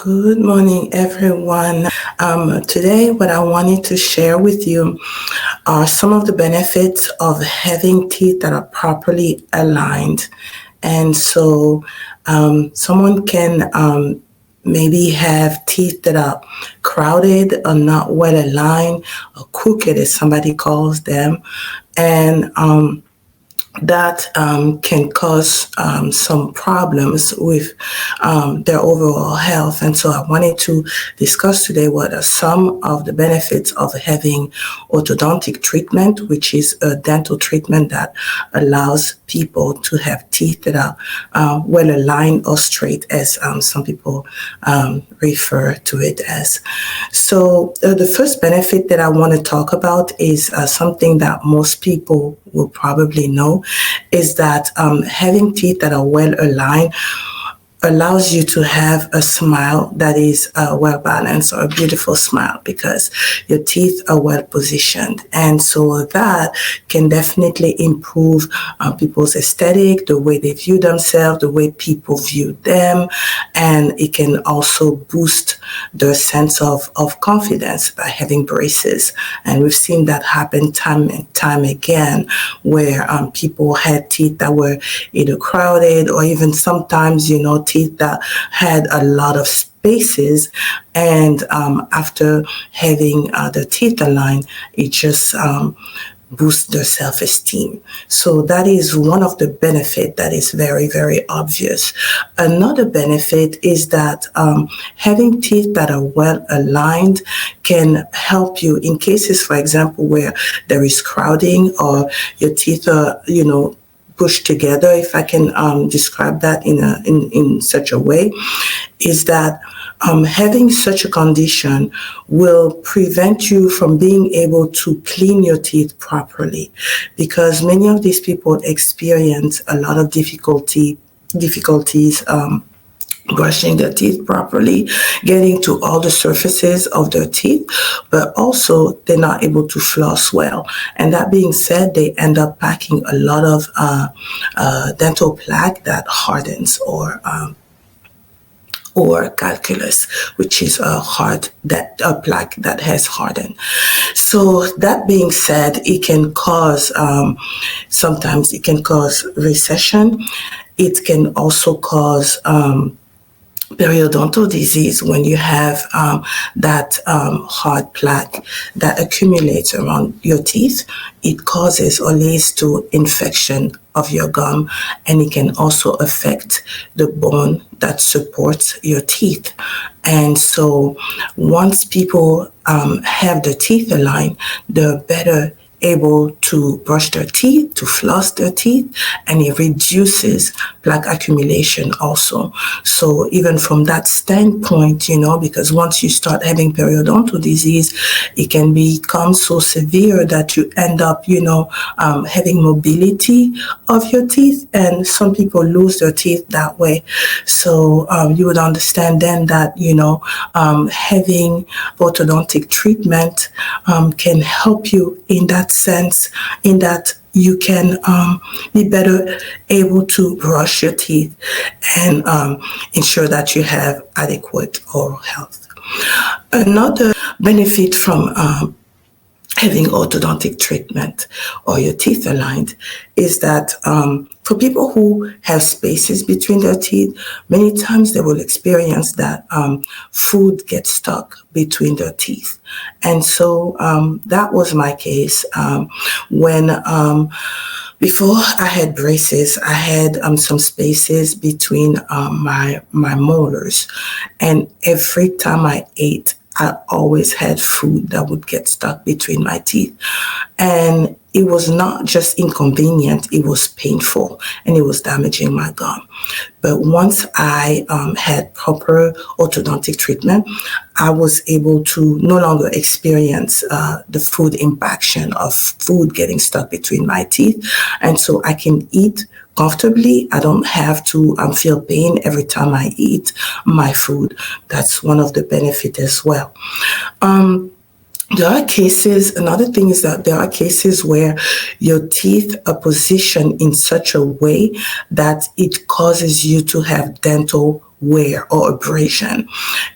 Good morning, everyone. Today, what I wanted to share with you are some of the benefits of having teeth that are properly aligned. And so, someone can maybe have teeth that are crowded or not well aligned, or crooked, as somebody calls them. And that can cause some problems with their overall health. And so I wanted to discuss today what are some of the benefits of having orthodontic treatment, which is a dental treatment that allows people to have teeth that are well aligned or straight, as some people refer to it as. So the first benefit that I want to talk about is something that most people will probably know, is that having teeth that are well aligned allows you to have a smile that is well balanced, or a beautiful smile, because your teeth are well positioned. And so that can definitely improve people's aesthetic, the way they view themselves, the way people view them. And it can also boost their sense of confidence by having braces. And we've seen that happen time and time again, where people had teeth that were either crowded, or even sometimes, teeth that had a lot of spaces, and after having the teeth aligned, it just boosts their self-esteem. So that is one of the benefits that is very, very obvious. Another benefit is that having teeth that are well aligned can help you in cases, for example, where there is crowding, or your teeth are, pushed together, if I can describe that in such a way, is that having such a condition will prevent you from being able to clean your teeth properly, because many of these people experience a lot of difficulties brushing their teeth properly, getting to all the surfaces of their teeth, but also they're not able to floss well. And that being said, they end up packing a lot of dental plaque that hardens, or calculus, which is a plaque that has hardened. So that being said, it can cause, sometimes it can cause recession. It can also cause periodontal disease when you have that hard plaque that accumulates around your teeth. It causes or leads to infection of your gum, and it can also affect the bone that supports your teeth. And so once people have the teeth aligned, they're better able to brush their teeth, to floss their teeth, and it reduces plaque accumulation also. So even from that standpoint, because once you start having periodontal disease, it can become so severe that you end up, having mobility of your teeth, and some people lose their teeth that way. So you would understand then that, having orthodontic treatment can help you in that sense, in that you can be better able to brush your teeth and ensure that you have adequate oral health. Another benefit from having orthodontic treatment or your teeth aligned is that for people who have spaces between their teeth, many times they will experience that food gets stuck between their teeth. And so that was my case when before I had braces. I had some spaces between my molars, and every time I ate, I always had food that would get stuck between my teeth. And it was not just inconvenient, it was painful, and it was damaging my gum. But once I had proper orthodontic treatment, I was able to no longer experience the food impaction of food getting stuck between my teeth. And so I can eat comfortably. I don't have to feel pain every time I eat my food. That's one of the benefits as well. There are cases, another thing is that there are cases where your teeth are positioned in such a way that it causes you to have dental wear or abrasion.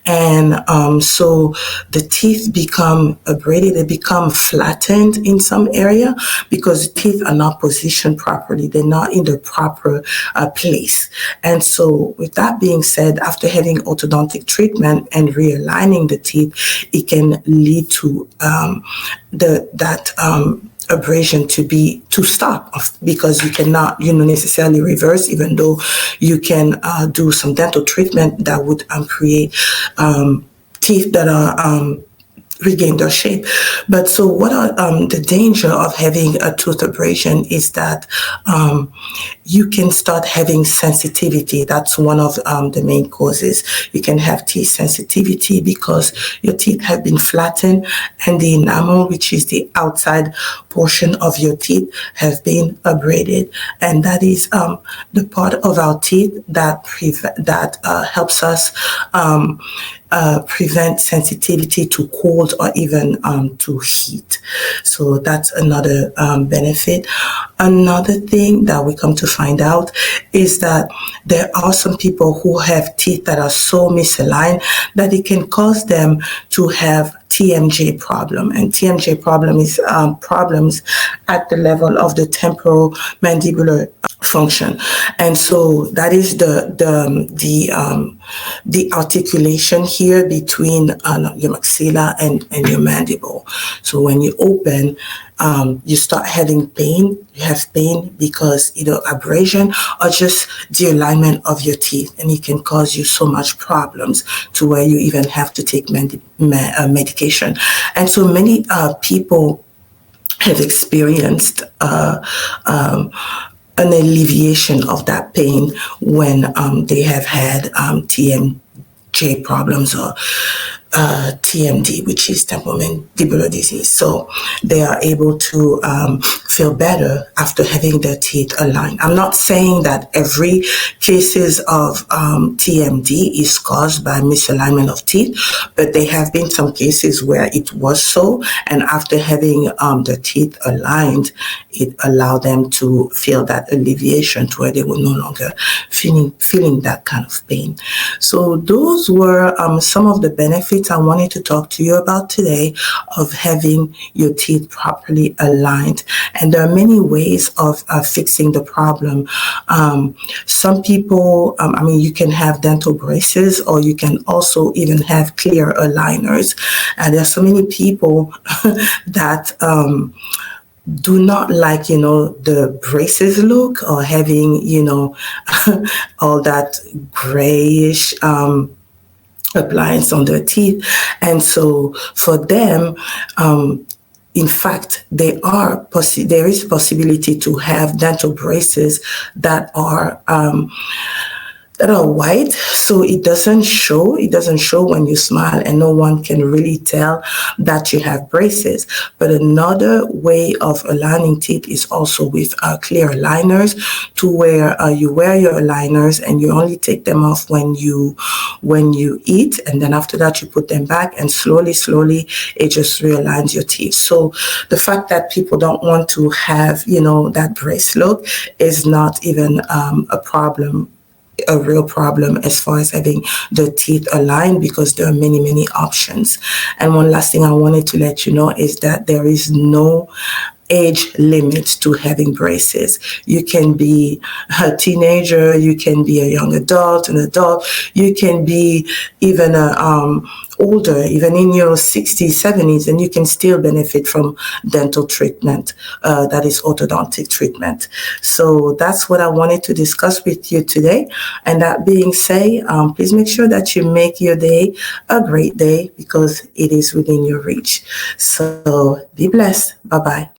And so the teeth become abraded, they become flattened in some area because the teeth are not positioned properly. They're not in the proper place. And so with that being said, after having orthodontic treatment and realigning the teeth, it can lead to abrasion to stop, because you cannot necessarily reverse, even though you can do some dental treatment that would create teeth that are regain their shape. But so what are the danger of having a tooth abrasion is that you can start having sensitivity. That's one of the main causes. You can have teeth sensitivity because your teeth have been flattened and the enamel, which is the outside portion of your teeth, has been abraded. And that is the part of our teeth that helps us prevent sensitivity to cold or even to heat. So that's another benefit. Another thing that we come to find out is that there are some people who have teeth that are so misaligned that it can cause them to have TMJ problem. And TMJ problem is problems at the level of the temporal mandibular function. And so that is the articulation here between your maxilla and your mandible. So when you open, you start having pain. You have pain because either abrasion or just the alignment of your teeth, and it can cause you so much problems to where you even have to take medication. And so many people have experienced an alleviation of that pain when they have had TMJ problems or TMD, which is temporomandibular disease. So they are able to feel better after having their teeth aligned. I'm not saying that every cases of TMD is caused by misalignment of teeth, but there have been some cases where it was so, and after having the teeth aligned, it allowed them to feel that alleviation to where they were no longer feeling that kind of pain. So those were some of the benefits I wanted to talk to you about today of having your teeth properly aligned. And there are many ways of fixing the problem. Some people, you can have dental braces, or you can also even have clear aligners. And there are so many people that do not like, the braces look, or having, all that grayish appliance on their teeth. And so for them, in fact, there is possibility to have dental braces that are white, so it doesn't show when you smile, and no one can really tell that you have braces. But another way of aligning teeth is also with clear aligners, to where you wear your aligners and you only take them off when you eat, and then after that you put them back, and slowly it just realigns your teeth. So the fact that people don't want to have that brace look is not even a real problem as far as having the teeth aligned, because there are many options. And one last thing I wanted to let you know is that there is no age limit to having braces. You can be a teenager, you can be a young adult, an adult, you can be even older, even in your 60s, 70s, and you can still benefit from dental treatment, that is orthodontic treatment. So that's what I wanted to discuss with you today. And that being said, please make sure that you make your day a great day, because it is within your reach. So be blessed. Bye-bye.